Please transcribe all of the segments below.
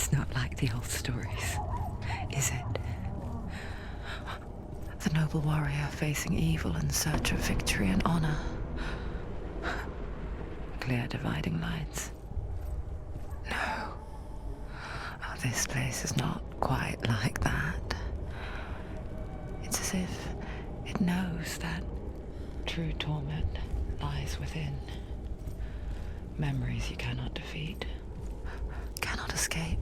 It's not like the old stories, is it? The noble warrior facing evil in search of victory and honor. Clear dividing lines. No. Oh, this place is not quite like that. It's as if it knows that true torment lies within. Memories you cannot defeat, cannot escape.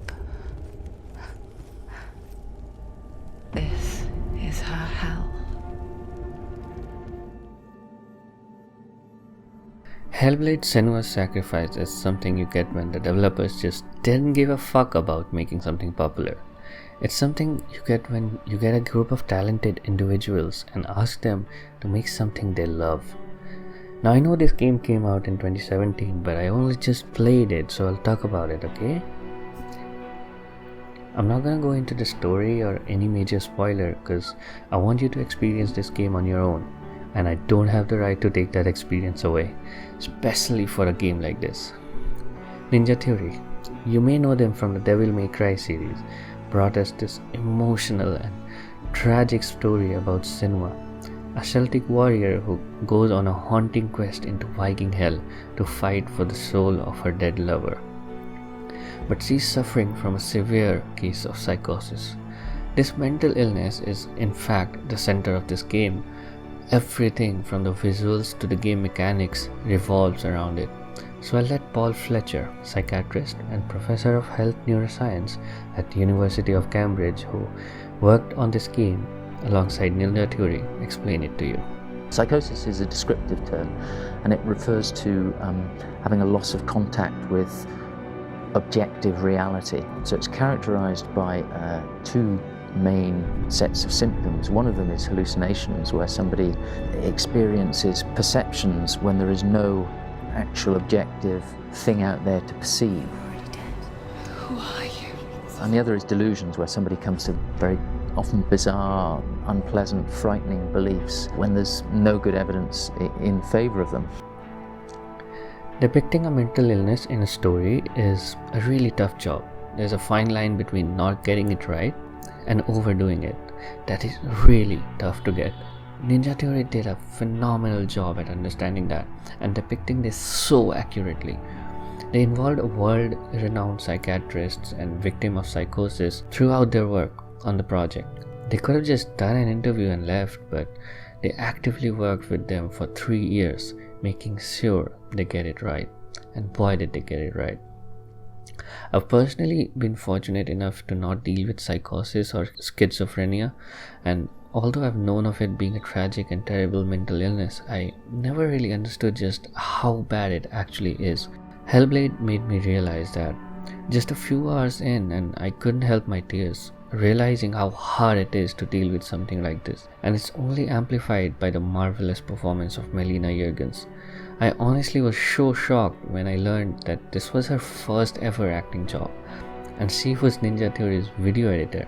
This is her hell. Hellblade: Senua's Sacrifice is something you get when the developers just didn't give a fuck about making something popular. It's something you get when you get a group of talented individuals and ask them to make something they love. Now I know this game came out in 2017, but I only just played it, so I'll talk about it, okay? I'm not gonna go into the story or any major spoiler because I want you to experience this game on your own, and I don't have the right to take that experience away, especially for a game like this. Ninja Theory, you may know them from the Devil May Cry series, brought us this emotional and tragic story about Senua, a Celtic warrior who goes on a haunting quest into Viking hell to fight for the soul of her dead lover. But she's suffering from a severe case of psychosis. This mental illness is in fact the center of this game. Everything from the visuals to the game mechanics revolves around it. So I'll let Paul Fletcher, psychiatrist and professor of health neuroscience at the University of Cambridge, who worked on this game alongside Ninja Theory, explain it to you. Psychosis is a descriptive term, and it refers to having a loss of contact with objective reality. So it's characterized by two main sets of symptoms. One of them is hallucinations, where somebody experiences perceptions when there is no actual objective thing out there to perceive. Who are you? And the other is delusions, where somebody comes to very often bizarre, unpleasant, frightening beliefs when there's no good evidence in favor of them. Depicting a mental illness in a story is a really tough job. There's a fine line between not getting it right and overdoing it. That is really tough to get. Ninja Theory did a phenomenal job at understanding that and depicting this so accurately. They involved world-renowned psychiatrists and victims of psychosis throughout their work on the project. They could have just done an interview and left, but they actively worked with them for 3 years, making sure they get it right. And boy did they get it right. I've personally been fortunate enough to not deal with psychosis or schizophrenia, and although I've known of it being a tragic and terrible mental illness, I never really understood just how bad it actually is. Hellblade made me realize that just a few hours in, and I couldn't help my tears, realizing how hard it is to deal with something like this, and it's only amplified by the marvelous performance of Melina Juergens. I honestly was so shocked when I learned that this was her first ever acting job, and she was Ninja Theory's video editor.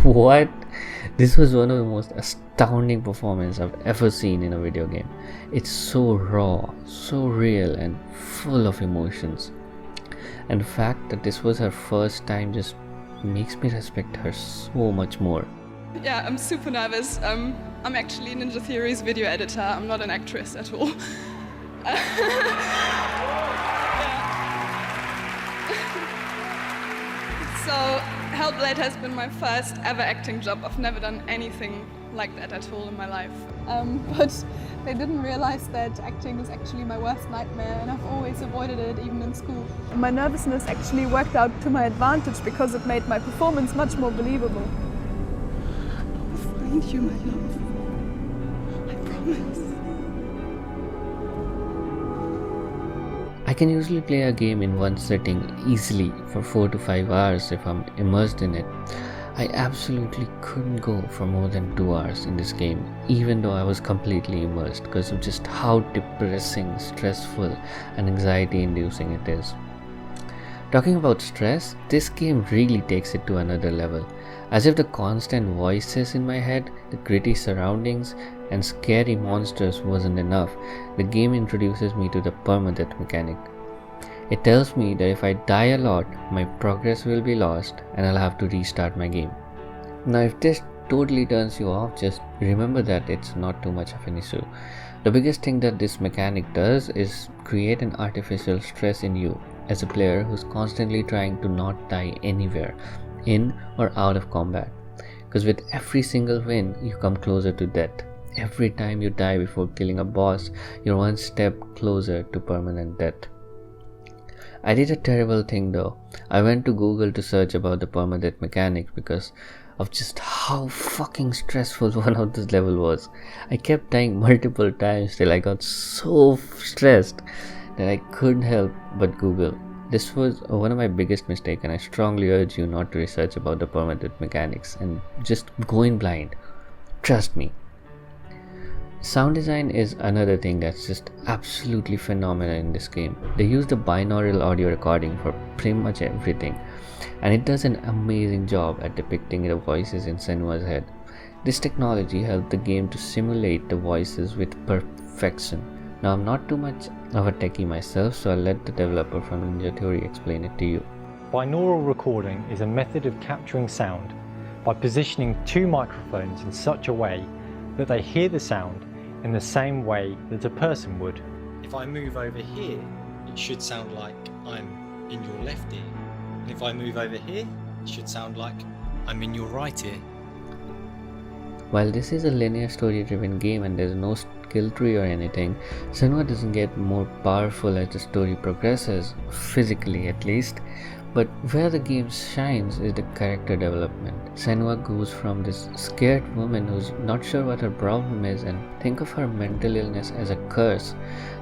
What? This was one of the most astounding performances I've ever seen in a video game. It's so raw, so real, and full of emotions. And the fact that this was her first time just makes me respect her so much more. Yeah, I'm super nervous. I'm actually Ninja Theory's video editor. I'm not an actress at all. So, Hellblade has been my first ever acting job. I've never done anything like that at all in my life. But they didn't realize that acting is actually my worst nightmare, and I've always avoided it, even in school. My nervousness actually worked out to my advantage because it made my performance much more believable. I'll find you, my love. I promise. I can usually play a game in one sitting easily for 4 to 5 hours if I'm immersed in it. I absolutely couldn't go for more than 2 hours in this game, even though I was completely immersed, because of just how depressing, stressful, and anxiety-inducing it is. Talking about stress, this game really takes it to another level. As if the constant voices in my head, the gritty surroundings, and scary monsters wasn't enough, the game introduces me to the permadeath mechanic. It tells me that if I die a lot, my progress will be lost and I'll have to restart my game. Now if this totally turns you off, just remember that it's not too much of an issue. The biggest thing that this mechanic does is create an artificial stress in you as a player who's constantly trying to not die anywhere, in or out of combat. Because with every single win, you come closer to death. Every time you die before killing a boss, you're one step closer to permanent death. I did a terrible thing though. I went to Google to search about the permadeath mechanic because of just how fucking stressful one of this level was. I kept dying multiple times till I got so stressed that I couldn't help but Google. This was one of my biggest mistakes, and I strongly urge you not to research about the permadeath mechanics and just go in blind. Trust me. Sound design is another thing that's just absolutely phenomenal in this game. They use the binaural audio recording for pretty much everything, and it does an amazing job at depicting the voices in Senua's head. This technology helped the game to simulate the voices with perfection. Now I'm not too much of a techie myself, so I'll let the developer from Ninja Theory explain it to you. Binaural recording is a method of capturing sound by positioning two microphones in such a way that they hear the sound in the same way that a person would. If I move over here, it should sound like I'm in your left ear. And if I move over here, it should sound like I'm in your right ear. While this is a linear story driven game and there's no skill tree or anything, Senua doesn't get more powerful as the story progresses, physically at least. But where the game shines is the character development. Senua goes from this scared woman who's not sure what her problem is and think of her mental illness as a curse,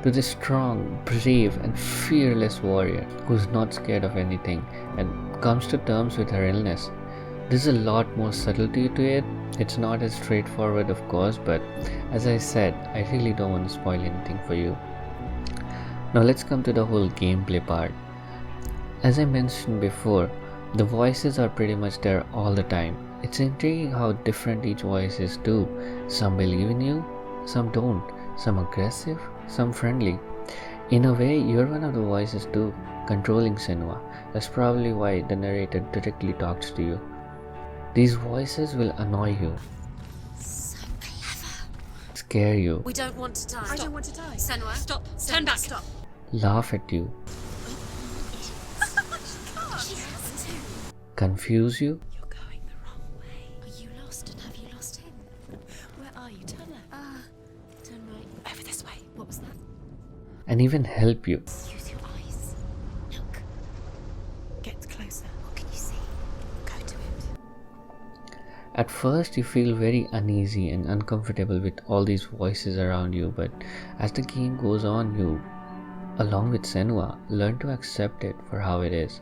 to this strong, brave and fearless warrior who's not scared of anything and comes to terms with her illness. There's a lot more subtlety to it. It's not as straightforward, of course, but as I said, I really don't want to spoil anything for you. Now let's come to the whole gameplay part. As I mentioned before, the voices are pretty much there all the time. It's intriguing how different each voice is too. Some believe in you, some don't. Some aggressive, some friendly. In a way, you're one of the voices too, controlling Senua. That's probably why the narrator directly talks to you. These voices will annoy you, So clever. scare you, We don't want to die. I don't want to die. Senua, Stop. Senua, Turn back. Stop. laugh at you, She has to. confuse you, You're going the wrong way. Are you lost, and have you lost him? Where are you? Turn left. Turn right. Over this way. What was that? and even help you. Use your eyes. Look. Get closer. What can you see? Go to it. At first, you feel very uneasy and uncomfortable with all these voices around you, but as the game goes on, you, along with Senua, learn to accept it for how it is.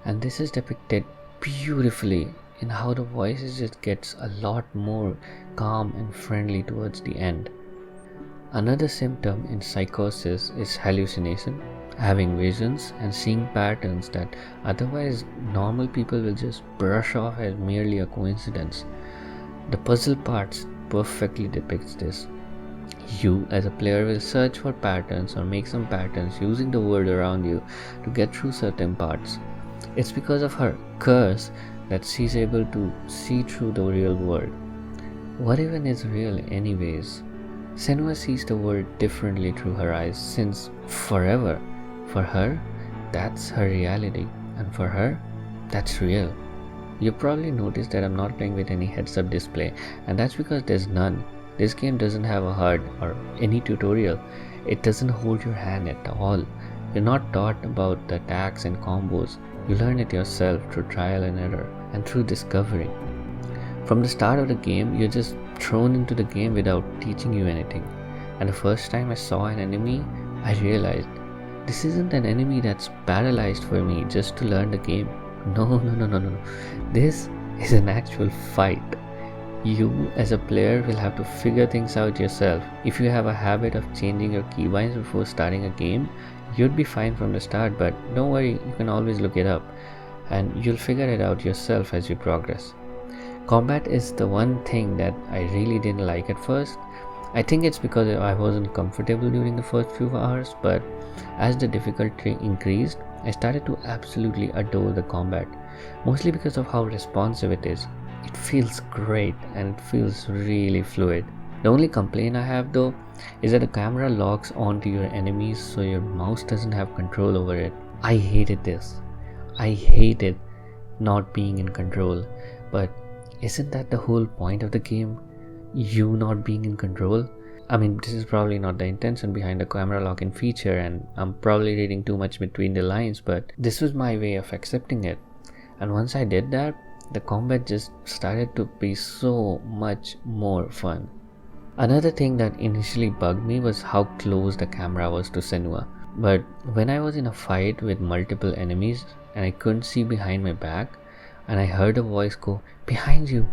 And this is depicted beautifully in how the voices just gets a lot more calm and friendly towards the end. Another symptom in psychosis is hallucination, having visions and seeing patterns that otherwise normal people will just brush off as merely a coincidence. The puzzle parts perfectly depicts this. You as a player will search for patterns or make some patterns using the world around you to get through certain parts. It's because of her curse that she's able to see through the real world. What even is real anyways? Senua sees the world differently through her eyes, since forever, for her, that's her reality, and for her, that's real. You probably noticed that I'm not playing with any heads-up display, and that's because there's none. This game doesn't have a HUD or any tutorial. It doesn't hold your hand at all. You're not taught about the attacks and combos. You learn it yourself through trial and error and through discovery. From the start of the game, you're just thrown into the game without teaching you anything. And the first time I saw an enemy, I realized this isn't an enemy that's paralyzed for me just to learn the game. No. This is an actual fight. You as a player will have to figure things out yourself. If you have a habit of changing your keybinds before starting a game, you'd be fine from the start, but don't worry, you can always look it up and you'll figure it out yourself as you progress. Combat is the one thing that I really didn't like at first. I think it's because I wasn't comfortable during the first few hours, but as the difficulty increased, I started to absolutely adore the combat, mostly because of how responsive it is. It feels great and it feels really fluid. The only complaint I have though is that the camera locks onto your enemies so your mouse doesn't have control over it. I hated this. I hated not being in control, but isn't that the whole point of the game? You not being in control? I mean, this is probably not the intention behind the camera lock-in feature, and I'm probably reading too much between the lines, but this was my way of accepting it. And once I did that, the combat just started to be so much more fun. Another thing that initially bugged me was how close the camera was to Senua. But when I was in a fight with multiple enemies and I couldn't see behind my back, and I heard a voice go, "Behind you,"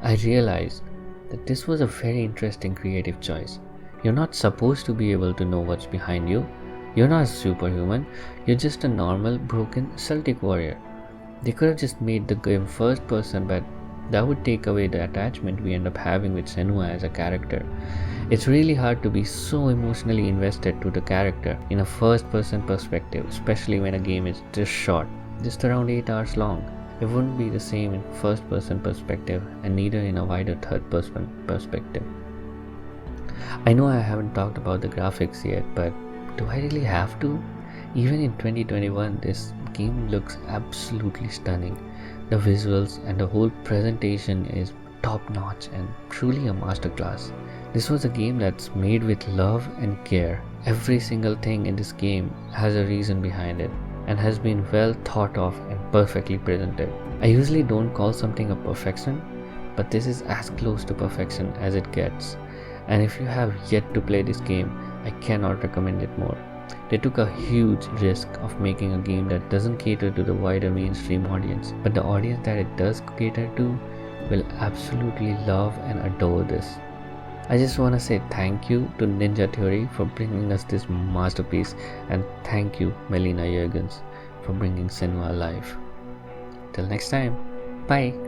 I realized that this was a very interesting creative choice. You're not supposed to be able to know what's behind you. You're not superhuman. You're just a normal, broken Celtic warrior. They could have just made the game first person, but that would take away the attachment we end up having with Senua as a character. It's really hard to be so emotionally invested to the character in a first person perspective, especially when a game is this short, just around 8 hours long. It wouldn't be the same in first person perspective, and neither in a wider third person perspective. I know I haven't talked about the graphics yet, but do I really have to? Even in 2021, this game looks absolutely stunning. The visuals and the whole presentation is top notch and truly a masterclass. This was a game that's made with love and care. Every single thing in this game has a reason behind it and has been well thought of and perfectly presented. I usually don't call something a perfection, but this is as close to perfection as it gets. And if you have yet to play this game, I cannot recommend it more. They took a huge risk of making a game that doesn't cater to the wider mainstream audience, but the audience that it does cater to will absolutely love and adore this. I just want to say thank you to Ninja Theory for bringing us this masterpiece, and thank you Melina Jurgens for bringing Senua alive. Till next time, bye.